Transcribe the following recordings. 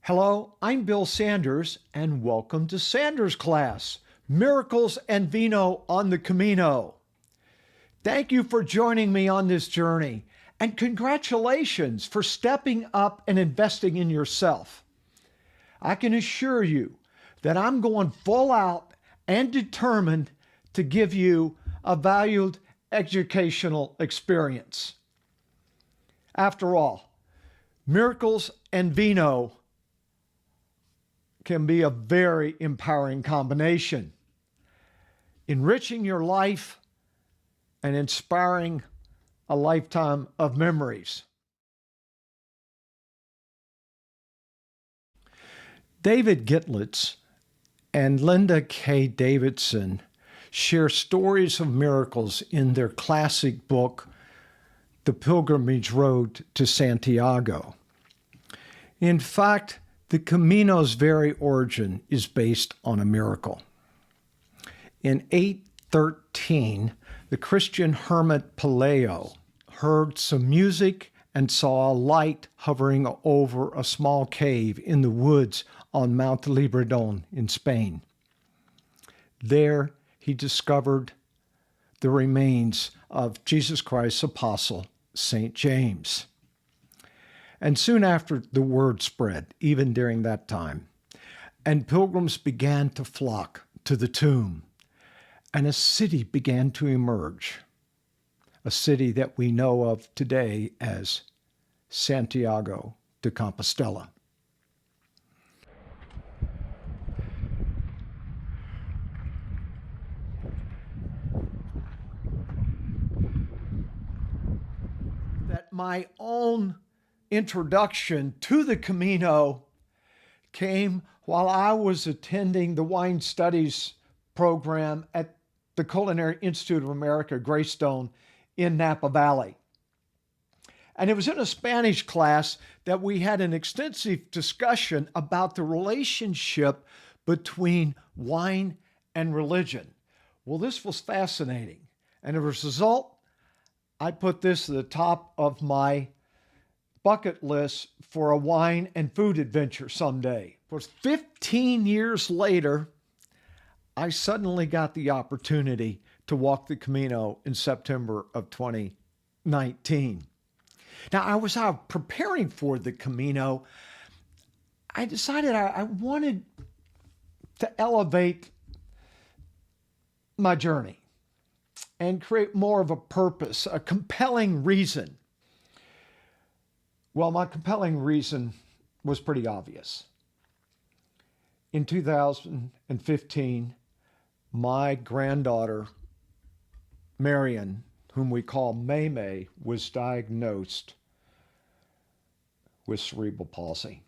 Hello, I'm Bill Sanders, and welcome to Sanders Class, Miracles and Vino on the Camino. Thank you for joining me on this journey, and congratulations for stepping up and investing in yourself. I can assure you that I'm going full out and determined to give you a valued educational experience. After all, Miracles and Vino can be a very empowering combination, enriching your life and inspiring a lifetime of memories. David Gitlitz and Linda K. Davidson share stories of miracles in their classic book, The Pilgrimage Road to Santiago. In fact, the Camino's very origin is based on a miracle. In 813, the Christian hermit Peleo heard some music and saw a light hovering over a small cave in the woods on Mount Libradon in Spain. There, he discovered the remains of Jesus Christ's apostle, St. James. And soon after, the word spread, even during that time, and pilgrims began to flock to the tomb, and a city began to emerge, a city that we know of today as Santiago de Compostela. That my own introduction to the Camino came while I was attending the wine studies program at the Culinary Institute of America, Greystone, in Napa Valley. And it was in a Spanish class that we had an extensive discussion about the relationship between wine and religion. Well, this was fascinating. And as a result, I put this at the top of my bucket list for a wine and food adventure someday. For 15 years later, I suddenly got the opportunity to walk the Camino in September of 2019. Now, I was out preparing for the Camino. I decided I wanted to elevate my journey and create more of a purpose, a compelling reason. Well, my compelling reason was pretty obvious. In 2015, my granddaughter, Marion, whom we call May May, was diagnosed with cerebral palsy.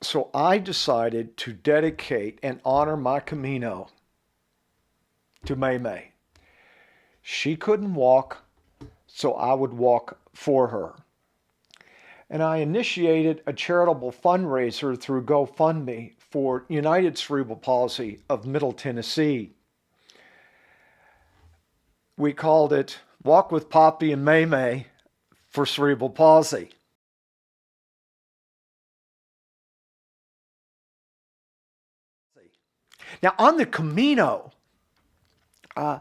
So I decided to dedicate and honor my Camino to May May. She couldn't walk, so I would walk for her. And I initiated a charitable fundraiser through GoFundMe for United Cerebral Palsy of Middle Tennessee. We called it Walk with Poppy and May May for Cerebral Palsy. Now, on the Camino, I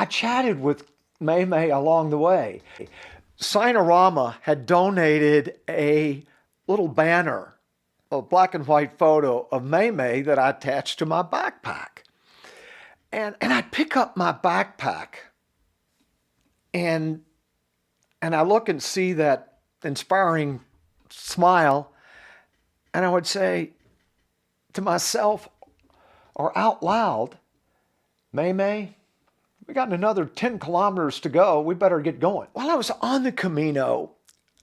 chatted with May May along the way. Sinorama had donated a little banner, a black and white photo of May May that I attached to my backpack. And I'd pick up my backpack and I look and see that inspiring smile, and I would say to myself or out loud, May May, we got another 10 kilometers to go. We better get going. While I was on the Camino,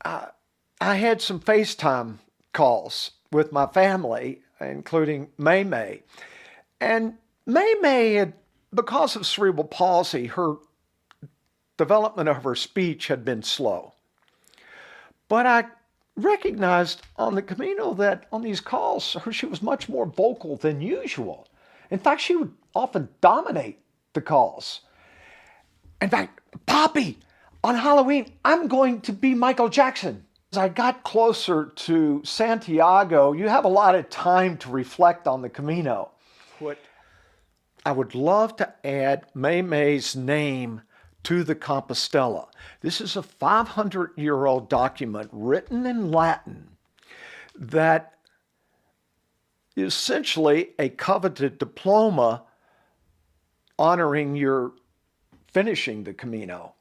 I had some FaceTime calls with my family, including May May. And May May had, because of cerebral palsy, her development of her speech had been slow. But I recognized on the Camino that on these calls, she was much more vocal than usual. In fact, she would often dominate the calls. In fact, Poppy, on Halloween, I'm going to be Michael Jackson. As I got closer to Santiago, you have a lot of time to reflect on the Camino. I would love to add May's name to the Compostela. This is a 500-year-old document written in Latin that is essentially a coveted diploma honoring your finishing the Camino.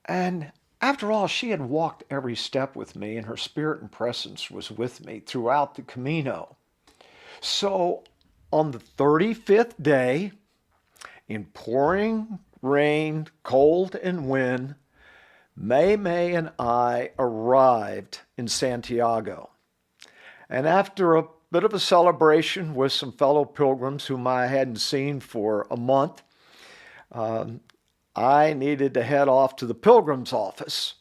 And after all, she had walked every step with me, and her spirit and presence was with me throughout the Camino. So on the 35th day, in pouring rain, cold, and wind, May and I arrived in Santiago. And after a bit of a celebration with some fellow pilgrims whom I hadn't seen for a month, I needed to head off to the pilgrim's office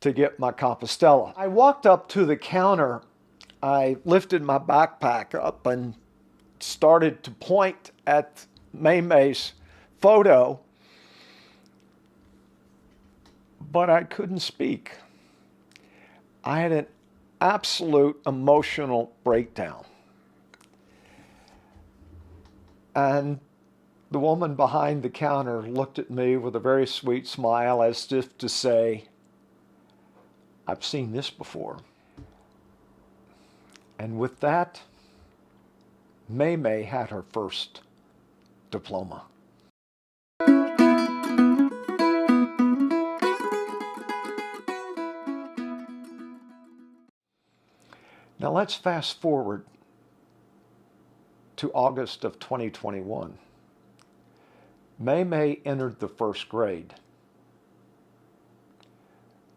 to get my Compostela. I walked up to the counter. I lifted my backpack up and started to point at May's photo, but I couldn't speak. I had an absolute emotional breakdown. And the woman behind the counter looked at me with a very sweet smile as if to say, I've seen this before. And with that, May had her first diploma. Now let's fast forward to August of 2021. May entered the first grade,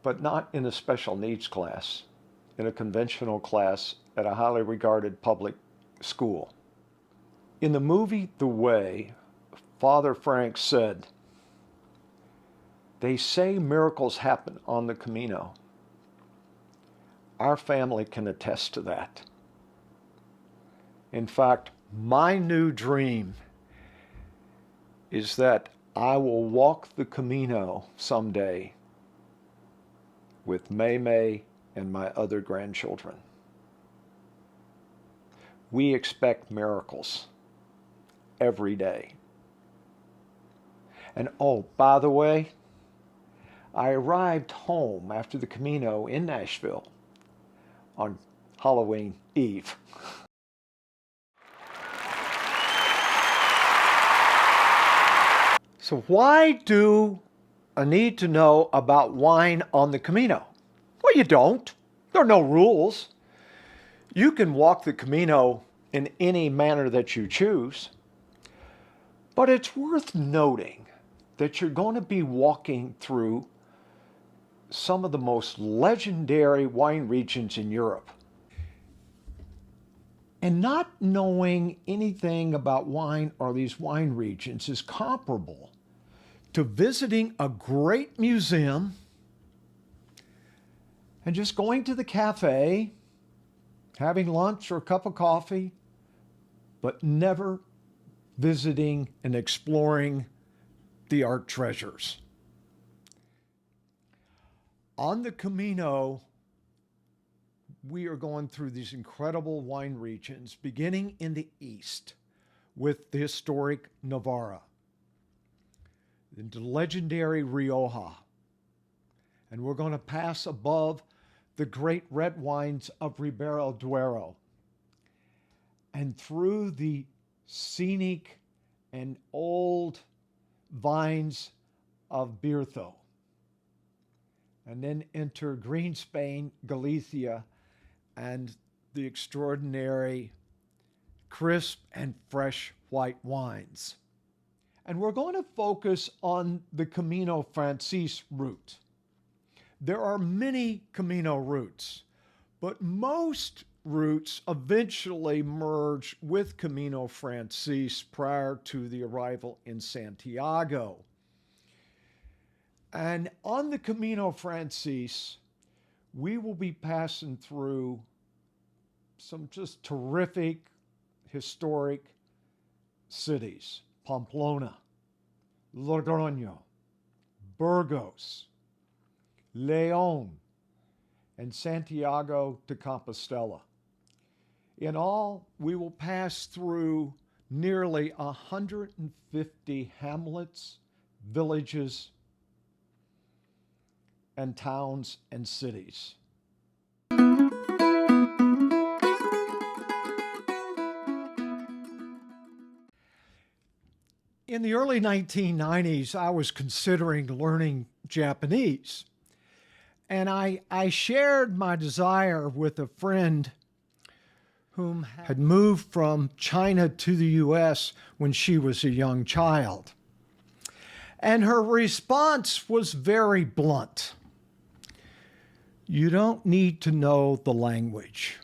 but not in a special needs class, in a conventional class at a highly regarded public school. In the movie The Way, Father Frank said, "They say miracles happen on the Camino. Our family can attest to that. In fact, my new dream is that I will walk the Camino someday with May and my other grandchildren. We expect miracles every day." And oh, by the way, I arrived home after the Camino in Nashville on Halloween Eve. So why do I need to know about wine on the Camino? Well, you don't. There are no rules. You can walk the Camino in any manner that you choose. But it's worth noting that you're going to be walking through some of the most legendary wine regions in Europe. And not knowing anything about wine or these wine regions is comparable to visiting a great museum and just going to the cafe, having lunch or a cup of coffee, but never visiting and exploring the art treasures. On the Camino, we are going through these incredible wine regions, beginning in the east with the historic Navarra, the legendary Rioja, and we're going to pass above the great red wines of Ribera Duero and through the scenic and old vines of Bierzo, and then enter green Spain, Galicia, and the extraordinary crisp and fresh white wines. And we're going to focus on the Camino Frances route. There are many Camino routes, but most routes eventually merge with Camino Frances prior to the arrival in Santiago. And on the Camino Frances, we will be passing through some just terrific historic cities: Pamplona, Logroño, Burgos, León, and Santiago de Compostela. In all, we will pass through nearly 150 hamlets, villages, and towns and cities. In the early 1990s, I was considering learning Japanese. And I shared my desire with a friend whom had moved from China to the U.S. when she was a young child. And her response was very blunt. You don't need to know the language.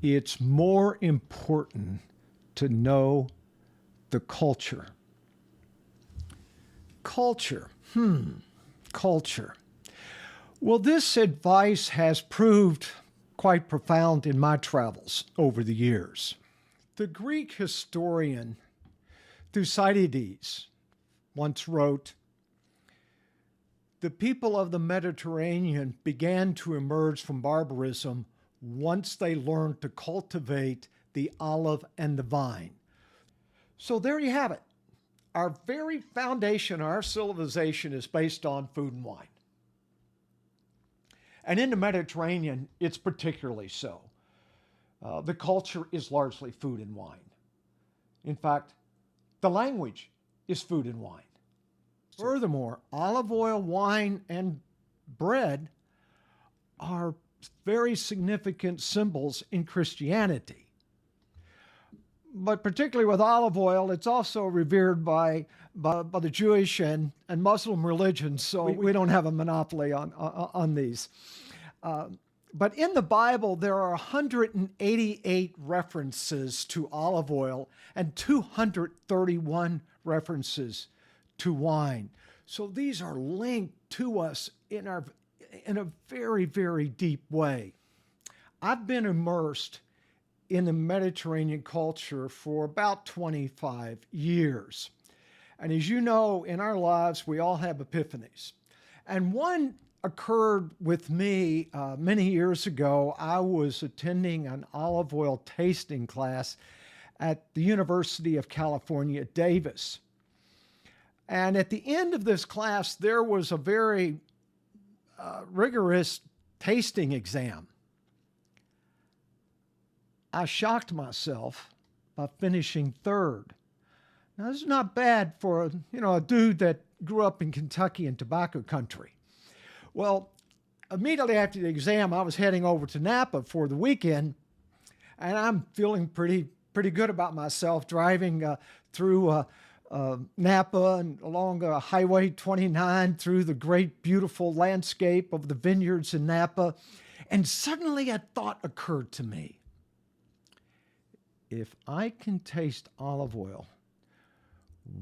It's more important to know the culture. Culture. Culture. Well, this advice has proved quite profound in my travels over the years. The Greek historian Thucydides once wrote, "The people of the Mediterranean began to emerge from barbarism once they learned to cultivate the olive and the vine." So there you have it. Our very foundation, our civilization is based on food and wine. And in the Mediterranean, it's particularly so. The culture is largely food and wine. In fact, the language is food and wine. Furthermore, olive oil, wine, and bread are very significant symbols in Christianity. But particularly with olive oil, it's also revered by the Jewish and Muslim religions, so we don't have a monopoly on these. But in the Bible, there are 188 references to olive oil and 231 references to wine. So these are linked to us in a very, very deep way. I've been immersed in the Mediterranean culture for about 25 years. And as you know, in our lives, we all have epiphanies. And one occurred with me many years ago. I was attending an olive oil tasting class at the University of California, Davis. And at the end of this class, there was a very rigorous tasting exam. I shocked myself by finishing third. Now, this is not bad for a dude that grew up in Kentucky and tobacco country. Well, immediately after the exam, I was heading over to Napa for the weekend, and I'm feeling pretty good about myself, driving through Napa and along Highway 29 through the great, beautiful landscape of the vineyards in Napa. And suddenly a thought occurred to me. If I can taste olive oil,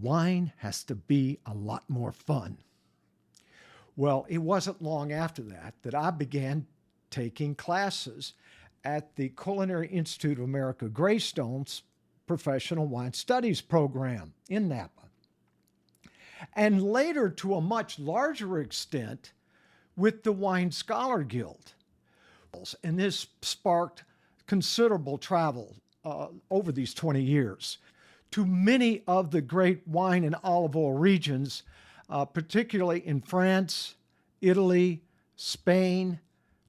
wine has to be a lot more fun. Well, it wasn't long after that I began taking classes at the Culinary Institute of America Greystone's Professional Wine Studies program in Napa. And later, to a much larger extent, with the Wine Scholar Guild. And this sparked considerable travel over these 20 years to many of the great wine and olive oil regions, particularly in France, Italy, Spain,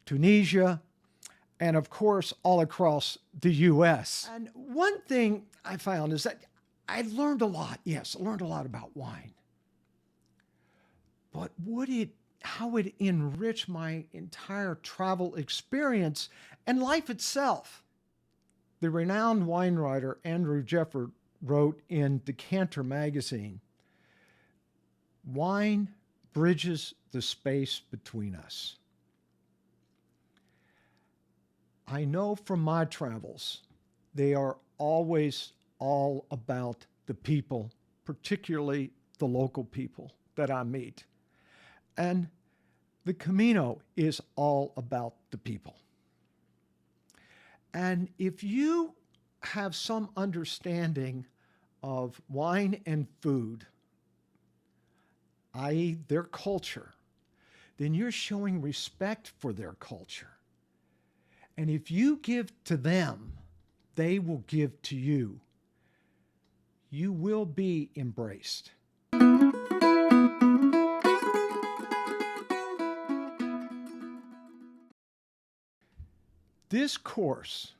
Tunisia, and of course, all across the U.S. And one thing I found is that I learned a lot. Yes, I learned a lot about wine. But how would it enrich my entire travel experience and life itself? The renowned wine writer Andrew Jefford wrote in Decanter magazine, "Wine bridges the space between us." I know from my travels, they are always all about the people, particularly the local people that I meet. And the Camino is all about the people. And if you have some understanding of wine and food, i.e. their culture, then you're showing respect for their culture. And if you give to them, they will give to you. You will be embraced. This course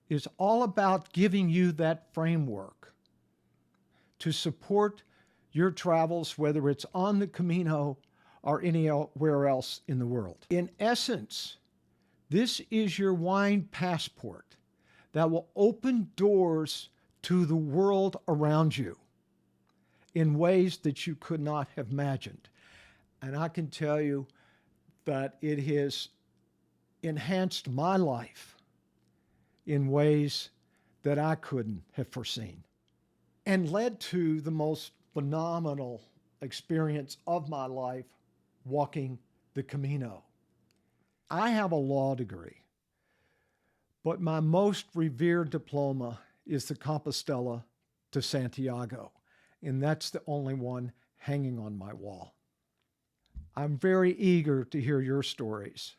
is all about giving you that framework to support your travels, whether it's on the Camino or anywhere else in the world. In essence, this is your wine passport that will open doors to the world around you in ways that you could not have imagined. And I can tell you that it has enhanced my life in ways that I couldn't have foreseen and led to the most phenomenal experience of my life, walking the Camino. I have a law degree, but my most revered diploma is the Compostela to Santiago, and that's the only one hanging on my wall. I'm very eager to hear your stories.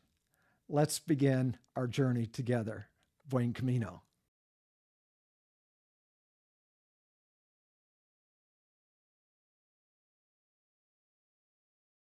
Let's begin our journey together. Buen Camino.